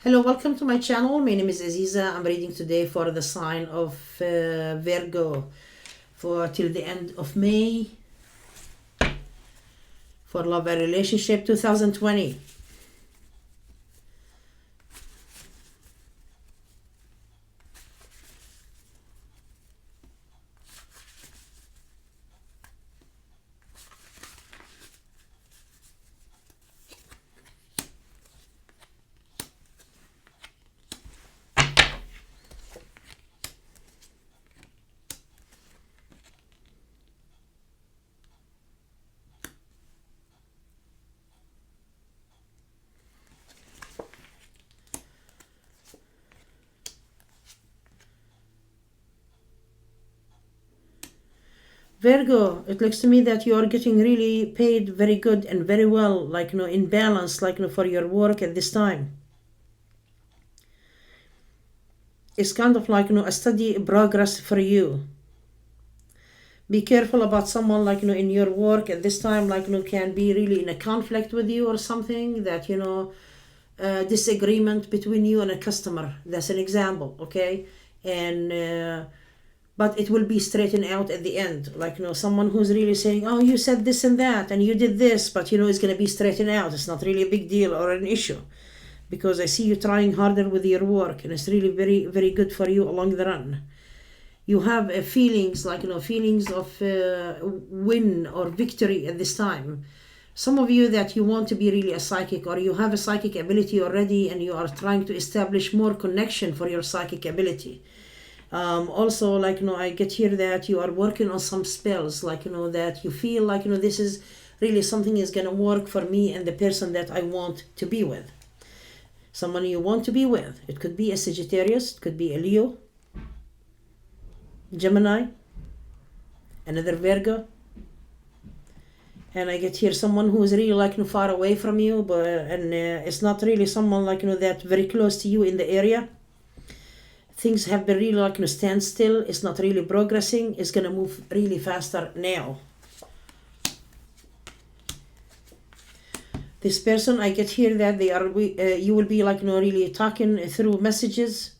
Hello, welcome to my channel. My name is Aziza. I'm reading today for the sign of Virgo for till the end of May for love and relationship 2020. Virgo, it looks to me that you are getting really paid very good and very well, in balance, for your work at this time. It's kind of a steady progress for you. Be careful about someone in your work at this time, can be really in a conflict with you or something that, disagreement between you and a customer. That's an example, okay? And but it will be straightened out at the end. Someone who's really saying, oh, you said this and that and you did this, but it's going to be straightened out. It's not really a big deal or an issue, because I see you trying harder with your work, and it's really very, very good for you along the run. You have feelings feelings of win or victory at this time. Some of you that you want to be really a psychic, or you have a psychic ability already and you are trying to establish more connection for your psychic ability. Also, I get here that you are working on some spells, that you feel this is really something is going to work for me and the person that I want to be with. Someone you want to be with. It could be a Sagittarius, it could be a Leo, Gemini, another Virgo. And I get here someone who is really far away from you, but it's not really someone that very close to you in the area. Things have been really stand still. It's not really progressing. It's gonna move really faster now. This person, I get here that they are you will be really talking through messages,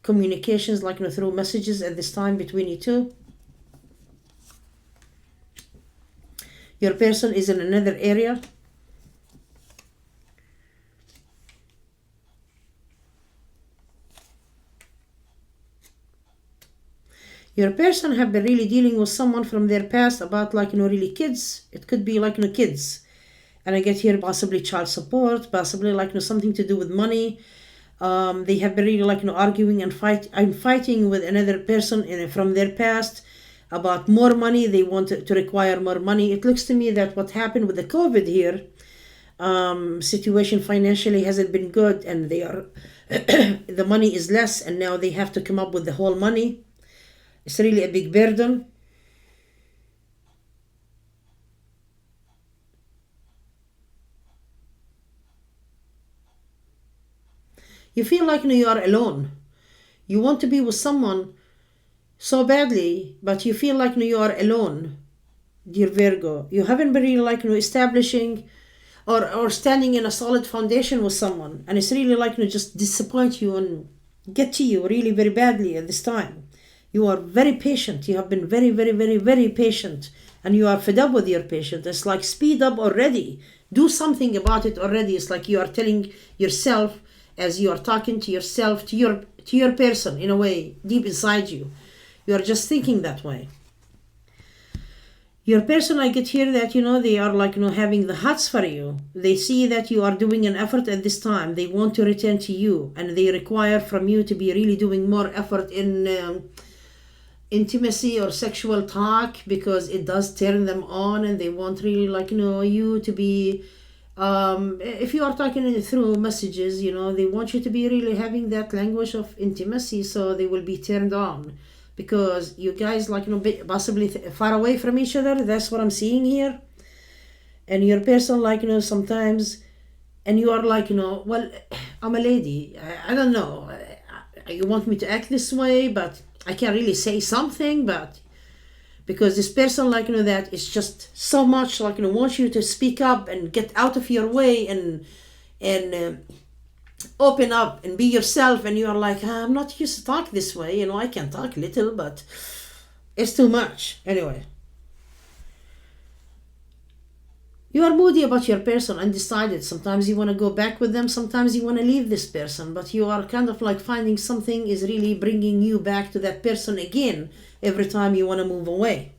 communications through messages at this time between you two. Your person is in another area. Your person have been really dealing with someone from their past about really kids. It could be kids. And I get here possibly child support, possibly something to do with money. They have been really arguing and fighting with another person from their past about more money. They want to require more money. It looks to me that what happened with the COVID here, situation financially hasn't been good, and they are the money is less, and now they have to come up with the whole money. It's really a big burden. You feel you are alone. You want to be with someone so badly, but you feel you are alone, dear Virgo. You haven't been really establishing or standing in a solid foundation with someone, and it's really just disappoint you and get to you really very badly at this time. You are very patient. You have been very, very, very, very patient, and you are fed up with your patient. It's speed up already. Do something about it already. It's you are telling yourself, as you are talking to yourself, to your person, in a way, deep inside you. You are just thinking that way. Your person, I get here that, they are having the hearts for you. They see that you are doing an effort at this time. They want to return to you, and they require from you to be really doing more effort in intimacy or sexual talk, because it does turn them on, and they want really you to be if you are talking through messages, they want you to be really having that language of intimacy, so they will be turned on, because you guys possibly far away from each other. That's what I'm seeing here. And your person sometimes, and you are well, I'm a lady, I don't know, you want me to act this way, but I can't really say something, but because this person that is just so much wants you to speak up and get out of your way and open up and be yourself, and you are like, I'm not used to talk this way, I can talk a little, but it's too much. Anyway, you are moody about your person, undecided. Sometimes you want to go back with them, sometimes you want to leave this person, but you are kind of like finding something is really bringing you back to that person again every time you want to move away.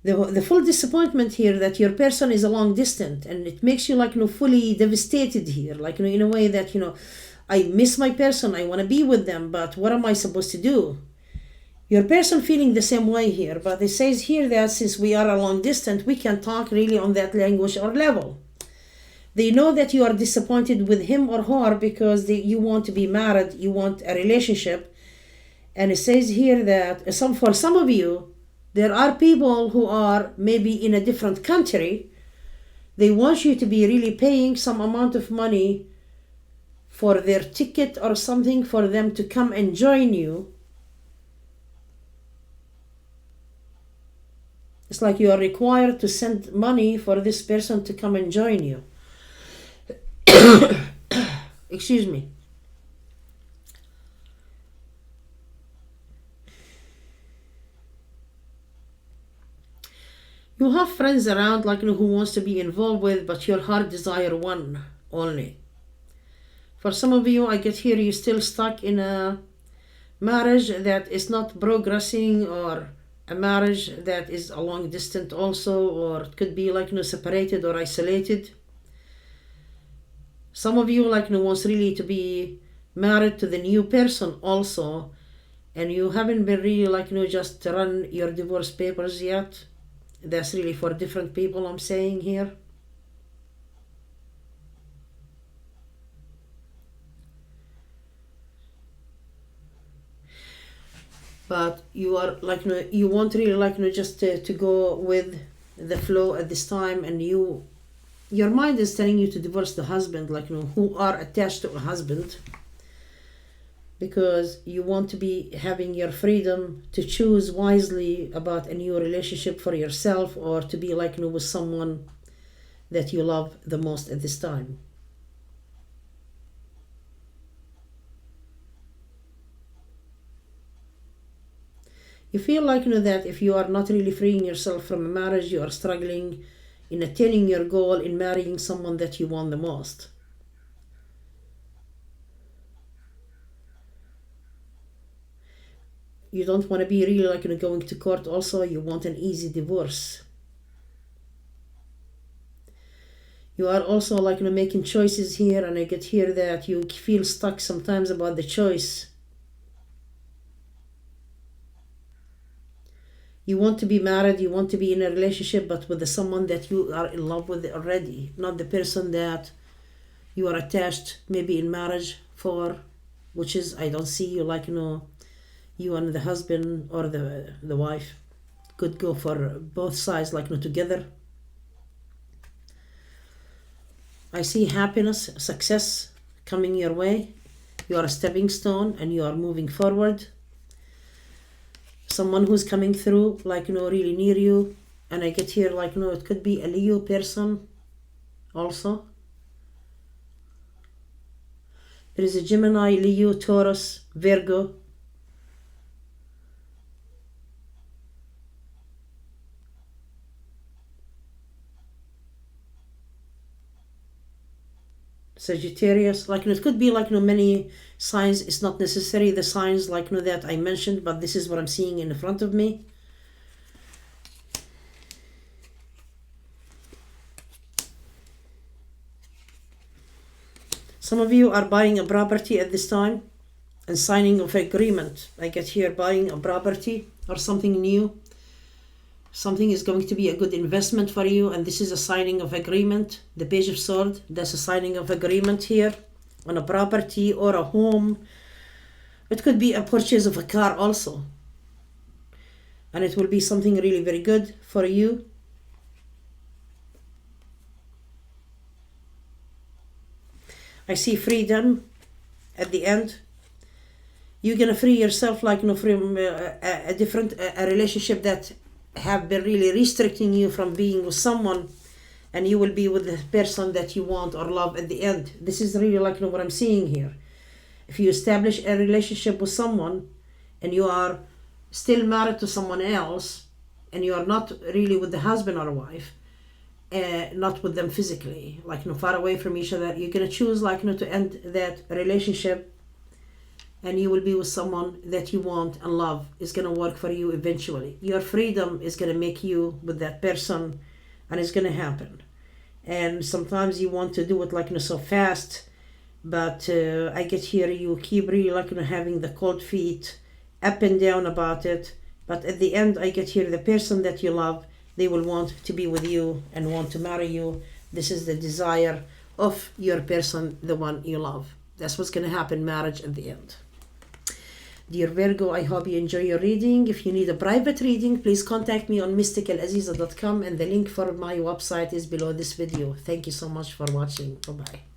The full disappointment here that your person is a long distance, and it makes you like fully devastated here, like in a way that I miss my person, I want to be with them, but what am I supposed to do? Your person feeling the same way here, but it says here that since we are a long distance, we can talk really on that language or level. They know that you are disappointed with him or her because you want to be married, you want a relationship, and it says here that for some of you, there are people who are maybe in a different country. They want you to be really paying some amount of money for their ticket or something for them to come and join you. It's like you are required to send money for this person to come and join you. Excuse me. You have friends around who wants to be involved with, but your heart desire one only. For some of you, I get here, you're still stuck in a marriage that is not progressing, or a marriage that is a long distance also, or it could be separated or isolated. Some of you wants really to be married to the new person also, and you haven't been really just run your divorce papers yet. That's really for different people, I'm saying here. But you are you want really just to go with the flow at this time, and your mind is telling you to divorce the husband, who are attached to a husband, because you want to be having your freedom to choose wisely about a new relationship for yourself, or to be with someone that you love the most at this time. You feel that if you are not really freeing yourself from a marriage, you are struggling in attaining your goal in marrying someone that you want the most. You don't want to be really going to court also. You want an easy divorce. You are also making choices here, and I get here that you feel stuck sometimes about the choice. You want to be married, you want to be in a relationship, but with someone that you are in love with already, not the person that you are attached maybe in marriage for, which is, I don't see you you and the husband or the wife could go for both sides together. I see happiness, success coming your way. You are a stepping stone and you are moving forward. Someone who's coming through really near you, and I get here it could be a Leo person also. There is a Gemini, Leo, Taurus, Virgo. Sagittarius, it could be many signs. It's not necessarily the signs that I mentioned, but this is what I'm seeing in front of me. Some of you are buying a property at this time and signing of agreement. I get here buying a property or something new. Something is going to be a good investment for you, and this is a signing of agreement. The Page of Swords, that's a signing of agreement here on a property or a home. It could be a purchase of a car also, and it will be something really very good for you. I see freedom at the end. You're gonna free yourself from a different relationship that have been really restricting you from being with someone and you will be with the person that you want or love at the end. This is really like, what I'm seeing here. If you establish a relationship with someone and you are still married to someone else, and you are not really with the husband or wife, not with them physically, like, far away from each other, you're going to choose, like, to end that relationship, and you will be with someone that you want and love. Is going to work for you eventually. Your freedom is going to make you with that person, and it's going to happen. And sometimes you want to do it, like, so fast, but I get here you keep really, like, having the cold feet up and down about it. But at the end, I get here the person that you love, they will want to be with you and want to marry you. This is the desire of your person, the one you love. That's what's going to happen, marriage at the end. Dear Virgo, I hope you enjoy your reading. If you need a private reading, please contact me on mysticalaziza.com, and the link for my website is below this video. Thank you so much for watching. Bye-bye.